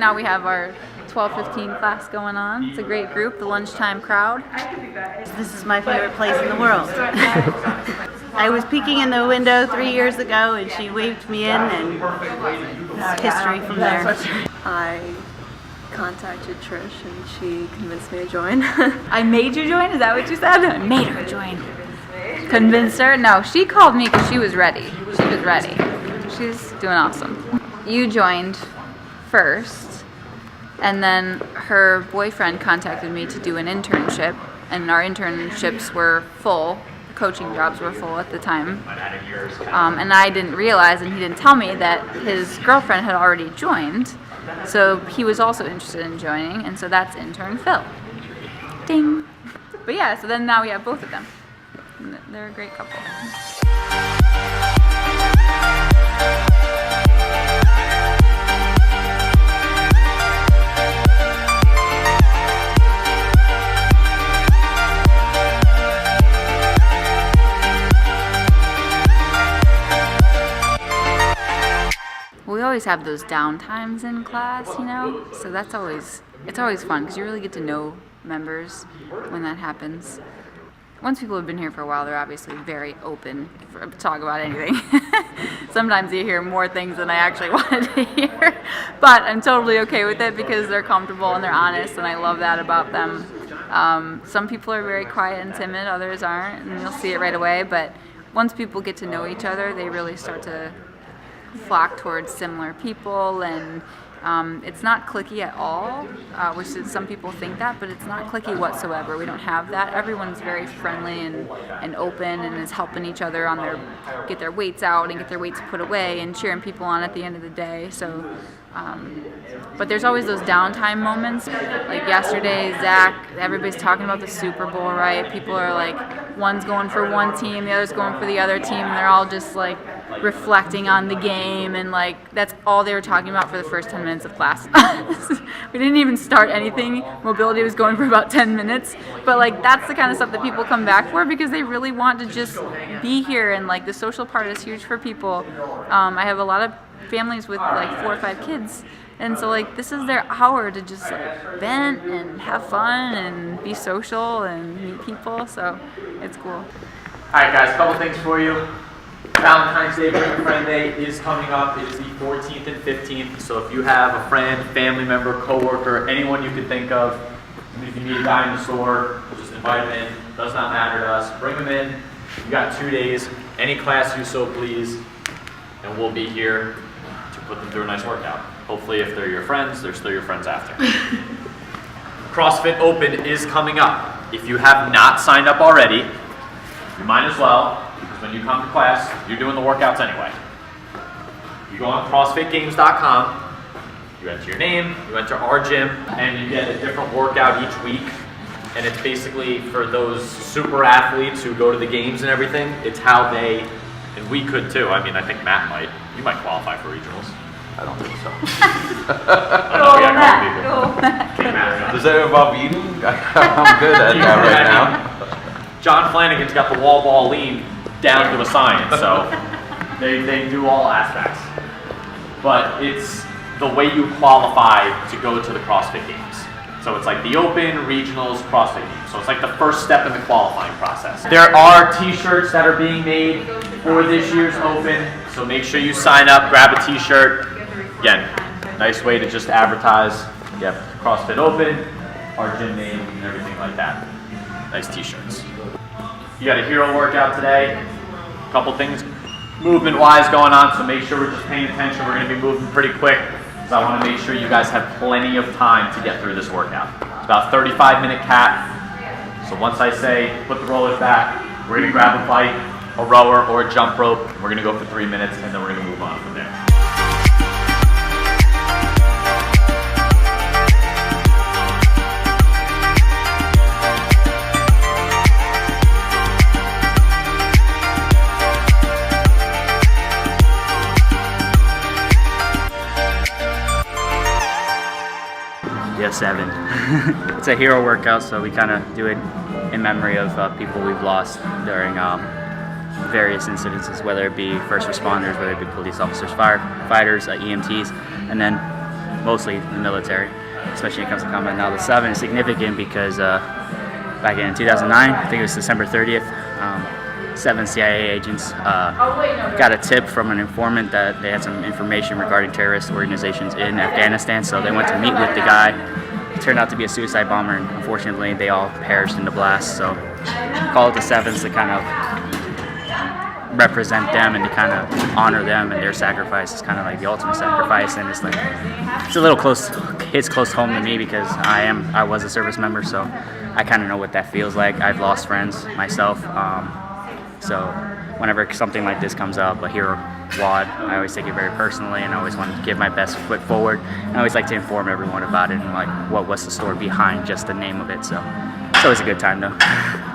now we have our 12-15 class going on. It's a great group, the lunchtime crowd. This is my favorite place in the world. I was peeking in the window 3 years ago and she waved me in, and it's history from there. I contacted Trish and she convinced me to join. I made you join? Is that what you said? I made her join. Convinced her? No, she called me because she was ready. She was ready. She's doing awesome. You joined first, and then her boyfriend contacted me to do an internship, and our internships were full. Coaching jobs were full at the time. And I didn't realize, and he didn't tell me, that his girlfriend had already joined. So he was also interested in joining, and so that's intern Phil. Ding. But yeah, so then now we have both of them. They're a great couple. We always have those down times in class, you know, so it's always fun because you really get to know members when that happens. Once people have been here for a while, they're obviously very open to talk about anything. Sometimes you hear more things than I actually wanted to hear, but I'm totally okay with it because they're comfortable and they're honest, and I love that about them. Some people are very quiet and timid, others aren't, and you'll see it right away, but once people get to know each other, they really start to flock towards similar people, and it's not cliquey at all, which is, some people think that, but it's not cliquey whatsoever. We don't have that. Everyone's very friendly and open and is helping each other on get their weights out and get their weights put away and cheering people on at the end of the day. So, but there's always those downtime moments. Like yesterday, Zach, everybody's talking about the Super Bowl, right? People are like, one's going for one team, the other's going for the other team, and they're all just like reflecting on the game, and like that's all they were talking about for the first 10 minutes of class. We didn't even start anything. Mobility was going for about 10 minutes, but like that's the kind of stuff that people come back for because they really want to just be here, and like the social part is huge for people. I have a lot of families with like 4 or 5 kids, and so like this is their hour to just like vent and have fun and be social and meet people, so it's cool. Alright guys, a couple things for you. Valentine's Day, Bring a Friend Day is coming up. It is the 14th and 15th, so if you have a friend, family member, coworker, anyone you could think of, even if you need a guy in the store, just invite them in. Does not matter to us. Bring them in. You got 2 days, any class you so please, and we'll be here to put them through a nice workout. Hopefully if they're your friends, they're still your friends after. CrossFit Open is coming up. If you have not signed up already, you might as well. Because when you come to class, you're doing the workouts anyway. You go on CrossFitGames.com, you enter your name, you enter our gym, and you get a different workout each week. And it's basically for those super athletes who go to the games and everything, it's how they, and we could too. I mean, I think Matt might. You might qualify for regionals. I don't think so. I know, we got couple people. Does that involve eating? I'm good at that right now. John Flanagan's got the wall ball lean down to a science, so they do all aspects. But it's the way you qualify to go to the CrossFit Games. So it's like the Open, Regionals, CrossFit Games. So it's like the first step in the qualifying process. There are t-shirts that are being made for this year's Open, so make sure you sign up, grab a t-shirt. Again, nice way to just advertise. You have CrossFit Open, our gym name, and everything like that. Nice t-shirts. You got a hero workout today. A couple things movement-wise going on, so make sure we're just paying attention. We're going to be moving pretty quick, so I want to make sure you guys have plenty of time to get through this workout. It's about a 35-minute cat. So once I say put the rollers back, we're going to grab a bike, a rower, or a jump rope. We're going to go for 3 minutes, and then we're going to move on from there. Yeah, 7. It's a hero workout, so we kind of do it in memory of people we've lost during various incidences, whether it be first responders, whether it be police officers, firefighters, EMTs, and then mostly the military, especially when it comes to combat. Now the 7 is significant because back in 2009, I think it was December 30th, 7 CIA agents got a tip from an informant that they had some information regarding terrorist organizations in Afghanistan, so they went to meet with the guy. It turned out to be a suicide bomber, and unfortunately they all perished in the blast. So call it the 7s to kind of represent them and to kind of honor them and their sacrifice. Is kind of like the ultimate sacrifice, and it's like it's a little close, hits close home to me because I was a service member, so I kind of know what that feels like. I've lost friends myself, so whenever something like this comes up, a hero WOD, I always take it very personally, and I always want to give my best foot forward. I always like to inform everyone about it and like what was the story behind just the name of it. So it's always a good time though.